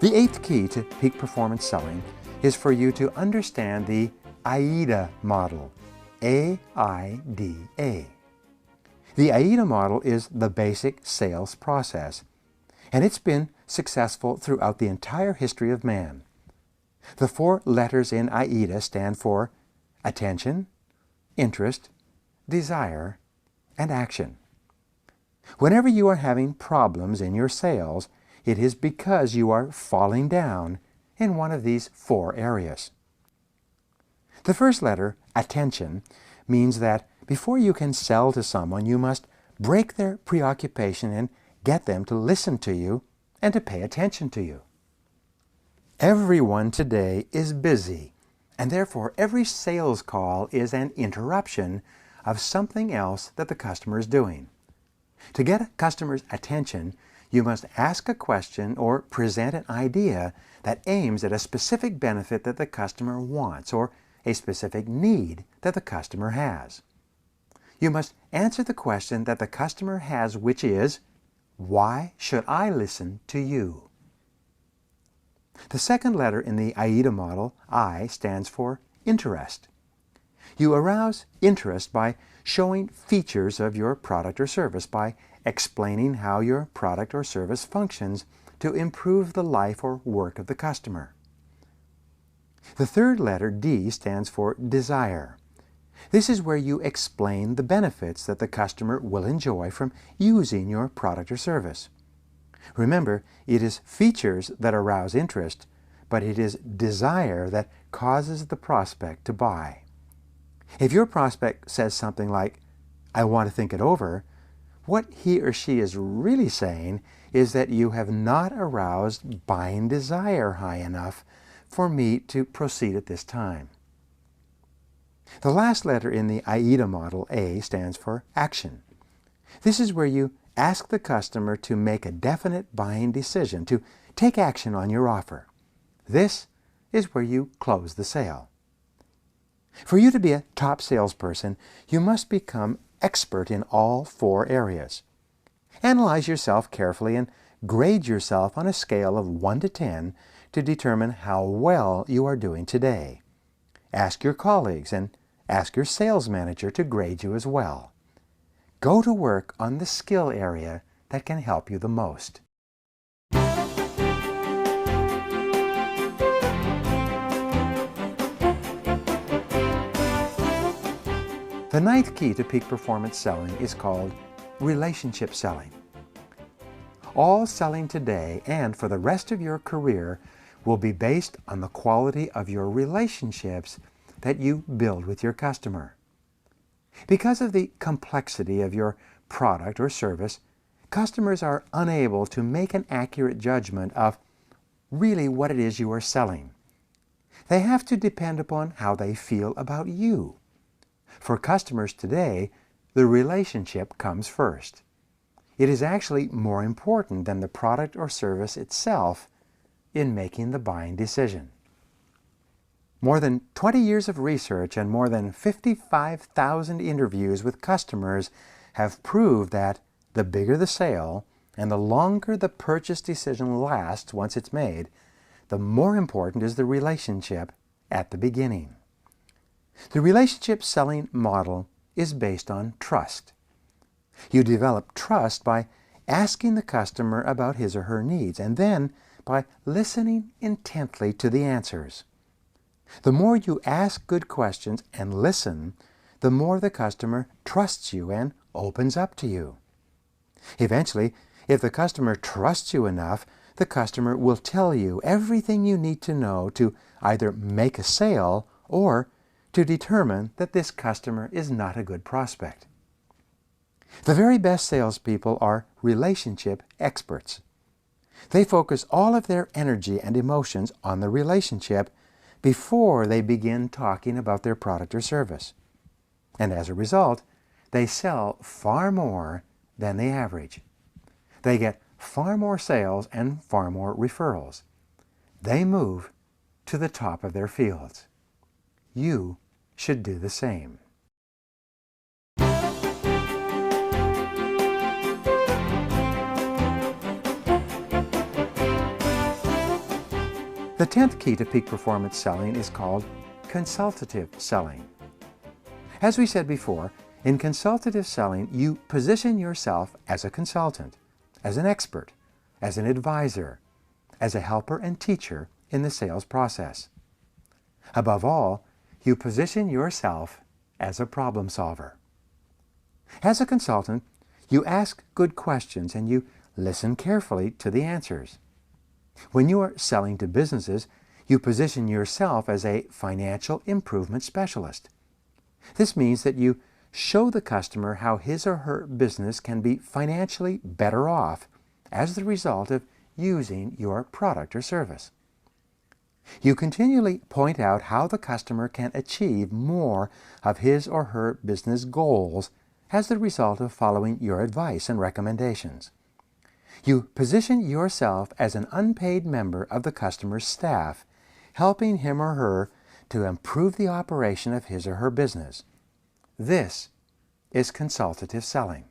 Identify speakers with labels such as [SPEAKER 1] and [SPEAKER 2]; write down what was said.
[SPEAKER 1] The eighth key to peak performance selling is for you to understand the AIDA model, A-I-D-A. The AIDA model is the basic sales process, and it's been successful throughout the entire history of man. The 4 letters in AIDA stand for attention, interest, desire, and action. Whenever you are having problems in your sales, it is because you are falling down in one of these 4 areas. The first letter, attention, means that before you can sell to someone, you must break their preoccupation and get them to listen to you and to pay attention to you. Everyone today is busy, and therefore every sales call is an interruption of something else that the customer is doing. To get a customer's attention, you must ask a question or present an idea that aims at a specific benefit that the customer wants or a specific need that the customer has. You must answer the question that the customer has, which is, why should I listen to you? The second letter in the AIDA model, I, stands for interest. You arouse interest by showing features of your product or service, by explaining how your product or service functions to improve the life or work of the customer. The third letter, D, stands for desire. This is where you explain the benefits that the customer will enjoy from using your product or service. Remember, it is features that arouse interest, but it is desire that causes the prospect to buy. If your prospect says something like, I want to think it over, what he or she is really saying is that you have not aroused buying desire high enough for me to proceed at this time. The last letter in the AIDA model, A, stands for action. This is where you ask the customer to make a definite buying decision, to take action on your offer. This is where you close the sale. For you to be a top salesperson, you must become expert in all 4 areas. Analyze yourself carefully and grade yourself on a scale of 1 to 10 to determine how well you are doing today. Ask your colleagues and ask your sales manager to grade you as well. Go to work on the skill area that can help you the most. The 9th key to peak performance selling is called relationship selling. All selling today and for the rest of your career will be based on the quality of your relationships that you build with your customer. Because of the complexity of your product or service, customers are unable to make an accurate judgment of really what it is you are selling. They have to depend upon how they feel about you. For customers today, the relationship comes first. It is actually more important than the product or service itself in making the buying decision. More than 20 years of research and more than 55,000 interviews with customers have proved that the bigger the sale and the longer the purchase decision lasts once it's made, the more important is the relationship at the beginning. The relationship selling model is based on trust. You develop trust by asking the customer about his or her needs and then by listening intently to the answers. The more you ask good questions and listen, the more the customer trusts you and opens up to you. Eventually, if the customer trusts you enough, the customer will tell you everything you need to know to either make a sale or to determine that this customer is not a good prospect. The very best salespeople are relationship experts. They focus all of their energy and emotions on the relationship before they begin talking about their product or service. And as a result, they sell far more than the average. They get far more sales and far more referrals. They move to the top of their fields. You should do the same. The 10th key to peak performance selling is called consultative selling. As we said before, in consultative selling, you position yourself as a consultant, as an expert, as an advisor, as a helper and teacher in the sales process. Above all, you position yourself as a problem solver. As a consultant, you ask good questions and you listen carefully to the answers. When you are selling to businesses, you position yourself as a financial improvement specialist. This means that you show the customer how his or her business can be financially better off as the result of using your product or service. You continually point out how the customer can achieve more of his or her business goals as the result of following your advice and recommendations. You position yourself as an unpaid member of the customer's staff, helping him or her to improve the operation of his or her business. This is consultative selling.